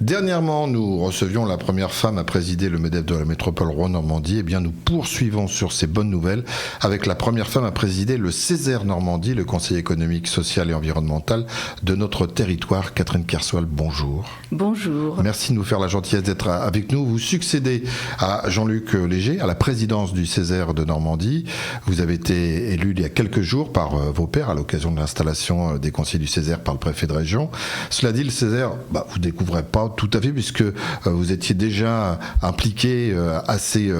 Dernièrement, nous recevions la première femme à présider le MEDEF de la métropole Rouen-Normandie. Eh bien, nous poursuivons sur ces bonnes nouvelles avec la première femme à présider le Césaire Normandie, le Conseil économique, social et environnemental de notre territoire. Catherine Kerswal, bonjour. Bonjour. Merci de nous faire la gentillesse d'être avec nous. Vous succédez à Jean-Luc Léger à la présidence du Césaire de Normandie. Vous avez été élu il y a quelques jours par vos pairs à l'occasion de l'installation des conseillers du Césaire par le préfet de région. Cela dit, le Césaire, vous ne découvrez pas tout à fait, puisque vous étiez déjà impliqué assez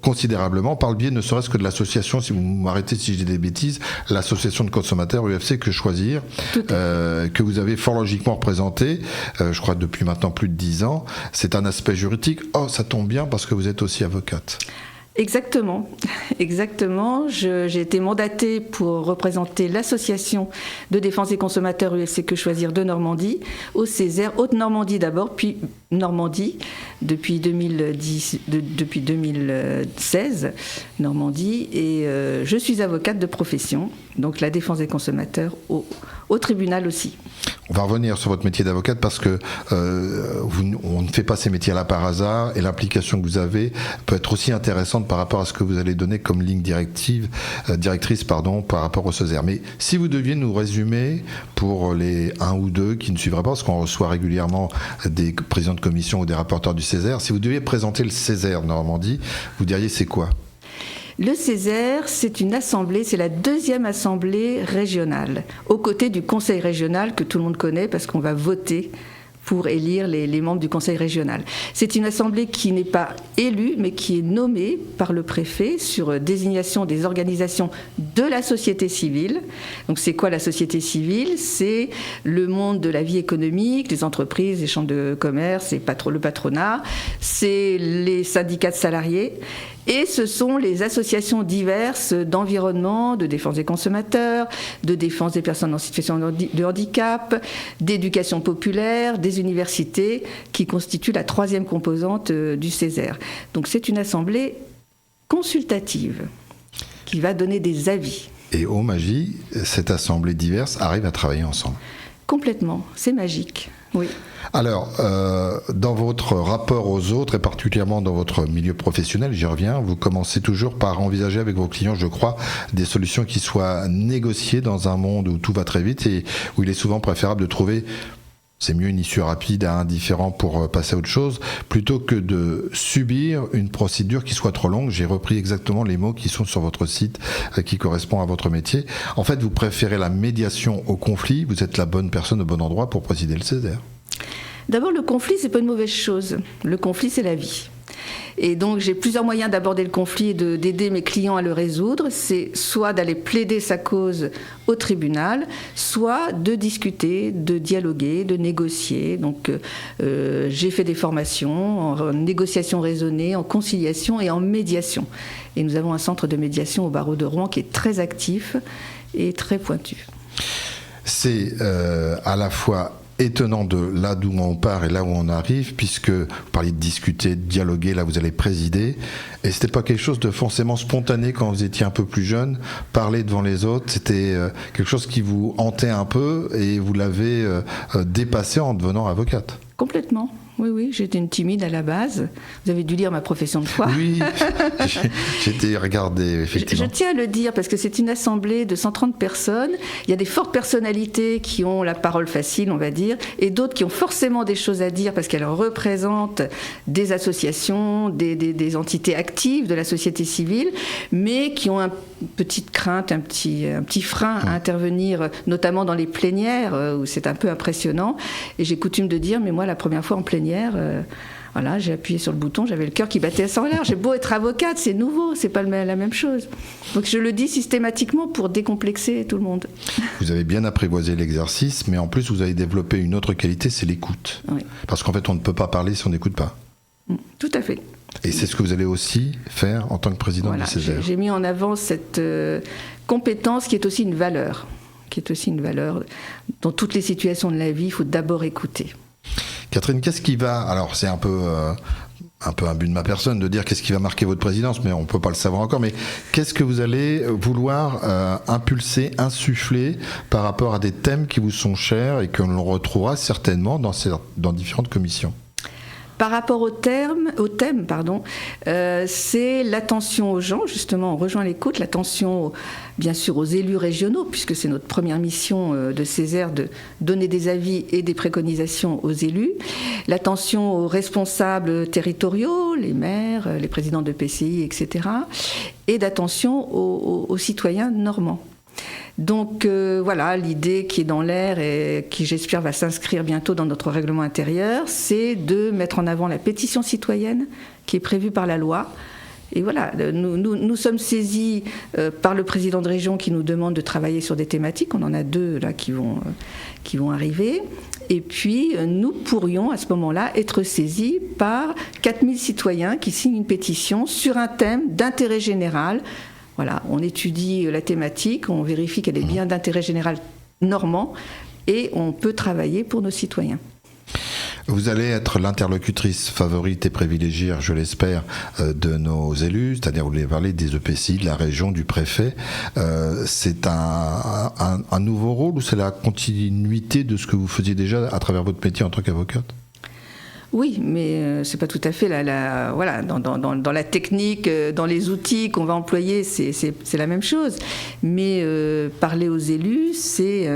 considérablement par le biais ne serait-ce que de l'association, si vous m'arrêtez si je dis des bêtises, l'association de consommateurs UFC Que Choisir, que vous avez fort logiquement représenté, je crois depuis maintenant plus de 10 ans. C'est un aspect juridique. Oh, ça tombe bien parce que vous êtes aussi avocate. Exactement. J'ai été mandatée pour représenter l'association de défense des consommateurs UFC Que Choisir de Normandie, au Césaire, Haute-Normandie d'abord, puis Normandie, depuis 2016, Normandie, et je suis avocate de profession, donc la défense des consommateurs au tribunal aussi. On va revenir sur votre métier d'avocate parce que on ne fait pas ces métiers-là par hasard et l'implication que vous avez peut être aussi intéressante par rapport à ce que vous allez donner comme ligne directrice par rapport au Césaire. Mais si vous deviez nous résumer pour les 1 ou 2 qui ne suivraient pas, parce qu'on reçoit régulièrement des présidents de commission ou des rapporteurs du Césaire, si vous deviez présenter le Césaire Normandie, vous diriez c'est quoi ? Le Césaire, c'est une assemblée, c'est la 2e assemblée régionale, aux côtés du conseil régional que tout le monde connaît parce qu'on va voter pour élire les membres du conseil régional. C'est une assemblée qui n'est pas élue, mais qui est nommée par le préfet sur désignation des organisations de la société civile. Donc c'est quoi la société civile ? C'est le monde de la vie économique, les entreprises, les chambres de commerce, le patronat, c'est les syndicats de salariés. Et ce sont les associations diverses d'environnement, de défense des consommateurs, de défense des personnes en situation de handicap, d'éducation populaire, des universités, qui constituent la 3e composante du Césaire. Donc c'est une assemblée consultative qui va donner des avis. Et ô magie, cette assemblée diverse arrive à travailler ensemble. Complètement, c'est magique, oui. Alors, dans votre rapport aux autres, et particulièrement dans votre milieu professionnel, j'y reviens, vous commencez toujours par envisager avec vos clients, je crois, des solutions qui soient négociées dans un monde où tout va très vite et où il est souvent préférable de trouver, c'est mieux une issue rapide à un différend pour passer à autre chose, plutôt que de subir une procédure qui soit trop longue. J'ai repris exactement les mots qui sont sur votre site, qui correspondent à votre métier. En fait, vous préférez la médiation au conflit, vous êtes la bonne personne au bon endroit pour présider le Césaire. D'abord, le conflit, c'est pas une mauvaise chose. Le conflit, c'est la vie. Et donc, j'ai plusieurs moyens d'aborder le conflit et d'aider mes clients à le résoudre. C'est soit d'aller plaider sa cause au tribunal, soit de discuter, de dialoguer, de négocier. Donc, j'ai fait des formations en négociation raisonnée, en conciliation et en médiation. Et nous avons un centre de médiation au barreau de Rouen qui est très actif et très pointu. C'est à la fois étonnant de là d'où on part et là où on arrive, puisque vous parliez de discuter, de dialoguer, là vous allez présider, et c'était pas quelque chose de forcément spontané quand vous étiez un peu plus jeune, parler devant les autres, c'était quelque chose qui vous hantait un peu et vous l'avez dépassé en devenant avocate. Complètement. Oui, j'étais une timide à la base. Vous avez dû lire ma profession de foi. Oui, j'étais regardé, effectivement. Je tiens à le dire parce que c'est une assemblée de 130 personnes. Il y a des fortes personnalités qui ont la parole facile, on va dire, et d'autres qui ont forcément des choses à dire parce qu'elles représentent des associations, des entités actives de la société civile, mais qui ont une petite crainte, un petit frein à intervenir, notamment dans les plénières, où c'est un peu impressionnant. Et j'ai coutume de dire, mais moi, la première fois en plénière, voilà, j'ai appuyé sur le bouton, j'avais le cœur qui battait à 100 à l'heure. J'ai beau être avocate, c'est nouveau, c'est pas la même chose. Donc je le dis systématiquement pour décomplexer tout le monde. Vous avez bien apprivoisé l'exercice, mais en plus vous avez développé une autre qualité, c'est l'écoute. Oui. Parce qu'en fait, on ne peut pas parler si on n'écoute pas. Tout à fait. Et c'est ce que vous allez aussi faire en tant que président du Césaire. J'ai mis en avant cette compétence qui est aussi une valeur. Dans toutes les situations de la vie, il faut d'abord écouter. Catherine, qu'est-ce qui va... Alors c'est un peu un peu un but de ma personne de dire qu'est-ce qui va marquer votre présidence, mais on ne peut pas le savoir encore. Mais qu'est-ce que vous allez vouloir impulser, insuffler par rapport à des thèmes qui vous sont chers et que l'on retrouvera certainement dans différentes commissions? Par rapport au thème, c'est l'attention aux gens, justement, on rejoint l'écoute, l'attention bien sûr aux élus régionaux, puisque c'est notre première mission de Césaire de donner des avis et des préconisations aux élus, l'attention aux responsables territoriaux, les maires, les présidents de PCI, etc., et d'attention aux citoyens normands. Donc voilà, l'idée qui est dans l'air et qui j'espère va s'inscrire bientôt dans notre règlement intérieur, c'est de mettre en avant la pétition citoyenne qui est prévue par la loi. Et voilà, nous sommes saisis par le président de région qui nous demande de travailler sur des thématiques. On en a 2 là qui vont arriver. Et puis nous pourrions à ce moment-là être saisis par 4000 citoyens qui signent une pétition sur un thème d'intérêt général. Voilà, on étudie la thématique, on vérifie qu'elle est bien d'intérêt général normand et on peut travailler pour nos citoyens. Vous allez être l'interlocutrice favorite et privilégiée, je l'espère, de nos élus, c'est-à-dire vous allez parler des EPCI, de la région, du préfet. C'est un nouveau rôle ou c'est la continuité de ce que vous faisiez déjà à travers votre métier en tant qu'avocate ? Oui, mais c'est pas tout à fait voilà, dans la technique, dans les outils qu'on va employer, c'est la même chose. Mais parler aux élus, c'est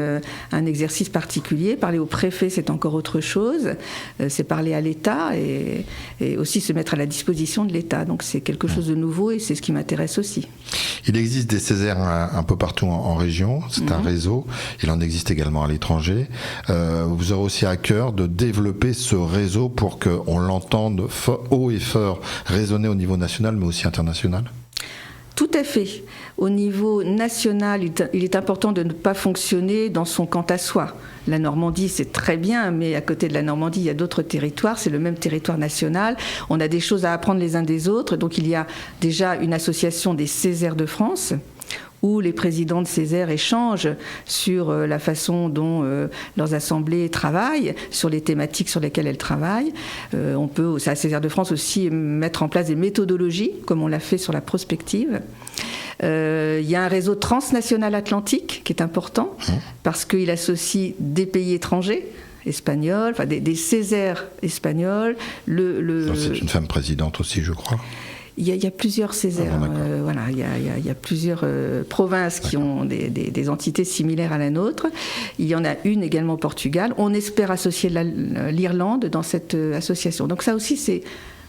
un exercice particulier. Parler au préfet, c'est encore autre chose. C'est parler à l'État et aussi se mettre à la disposition de l'État. Donc c'est quelque chose de nouveau et c'est ce qui m'intéresse aussi. Il existe des Césaires un peu partout en région. C'est un réseau. Il en existe également à l'étranger. Vous aurez aussi à cœur de développer ce réseau pour qu'on l'entende haut et fort résonner au niveau national, mais aussi international? Tout à fait. Au niveau national, il est important de ne pas fonctionner dans son quant à soi. La Normandie, c'est très bien, mais à côté de la Normandie, il y a d'autres territoires. C'est le même territoire national. On a des choses à apprendre les uns des autres. Donc il y a déjà une association des Césaires de France, où les présidents de Césaire échangent sur la façon dont leurs assemblées travaillent, sur les thématiques sur lesquelles elles travaillent. On peut, à Césaire de France aussi, mettre en place des méthodologies, comme on l'a fait sur la prospective. Il y a un réseau transnational atlantique qui est important, parce qu'il associe des pays étrangers, espagnols, enfin des Césaires espagnols. C'est une femme présidente aussi, je crois. Il y a plusieurs Césaires, voilà, il y a plusieurs provinces qui ont des entités similaires à la nôtre. Il y en a une également au Portugal. On espère associer l'Irlande dans cette association. Donc ça aussi c'est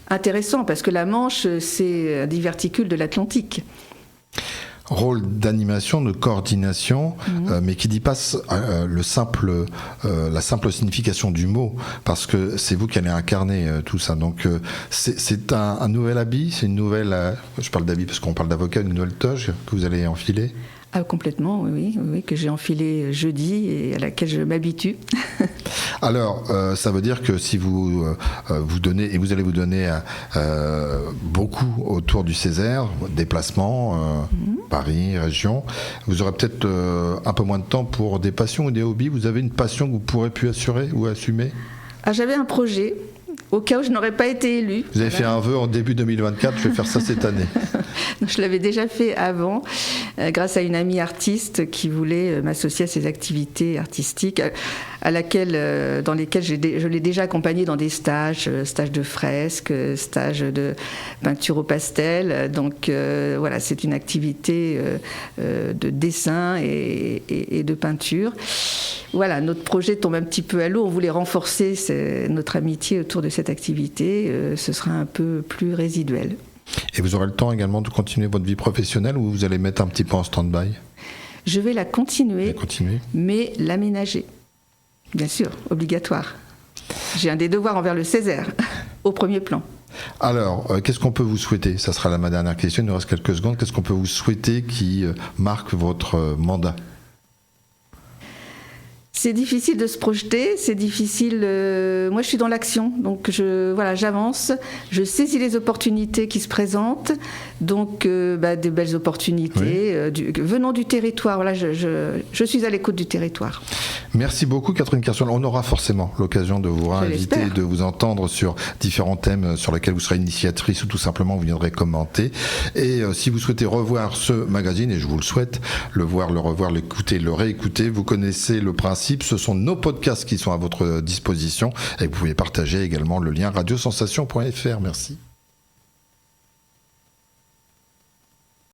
intéressant parce que la Manche c'est un diverticule de l'Atlantique. Rôle d'animation, de coordination, mais qui dépasse la simple signification du mot, parce que c'est vous qui allez incarner tout ça. Donc c'est un nouvel habit, c'est une nouvelle, je parle d'habit parce qu'on parle d'avocat, une nouvelle toge que vous allez enfiler. Ah, complètement, oui, que j'ai enfilé jeudi et à laquelle je m'habitue. Alors, ça veut dire que si vous vous donnez, et vous allez vous donner beaucoup autour du Césaire, déplacements, Paris, région, vous aurez peut-être un peu moins de temps pour des passions ou des hobbies. Vous avez une passion que vous pourrez plus assurer ou assumer? Ah, j'avais un projet. Au cas où je n'aurais pas été élue. Vous avez fait un vœu en début 2024, je vais faire ça cette année. Je l'avais déjà fait avant, grâce à une amie artiste qui voulait m'associer à ses activités artistiques, dans lesquelles je l'ai déjà accompagnée dans des stages de fresques, stages de peinture au pastel. Donc voilà, c'est une activité de dessin et de peinture. Voilà, notre projet tombe un petit peu à l'eau. On voulait renforcer notre amitié autour de cette activité. Ce sera un peu plus résiduel. Et vous aurez le temps également de continuer votre vie professionnelle ou vous allez mettre un petit peu en stand-by? Je vais la continuer, mais l'aménager. Bien sûr, obligatoire. J'ai un des devoirs envers le Césaire, au premier plan. Alors, qu'est-ce qu'on peut vous souhaiter? Ça sera ma dernière question, il nous reste quelques secondes. Qu'est-ce qu'on peut vous souhaiter qui marque votre mandat? C'est difficile de se projeter, c'est difficile. Moi, je suis dans l'action, donc j'avance, je saisis les opportunités qui se présentent, donc des belles opportunités venant du territoire. Voilà, je suis à l'écoute du territoire. Merci beaucoup, Catherine Kersol. On aura forcément l'occasion de vous réinviter, de vous entendre sur différents thèmes sur lesquels vous serez initiatrice ou tout simplement vous viendrez commenter. Et si vous souhaitez revoir ce magazine, et je vous le souhaite, le voir, le revoir, l'écouter, le réécouter, vous connaissez le principe. Ce sont nos podcasts qui sont à votre disposition et vous pouvez partager également le lien radiosensation.fr. Merci.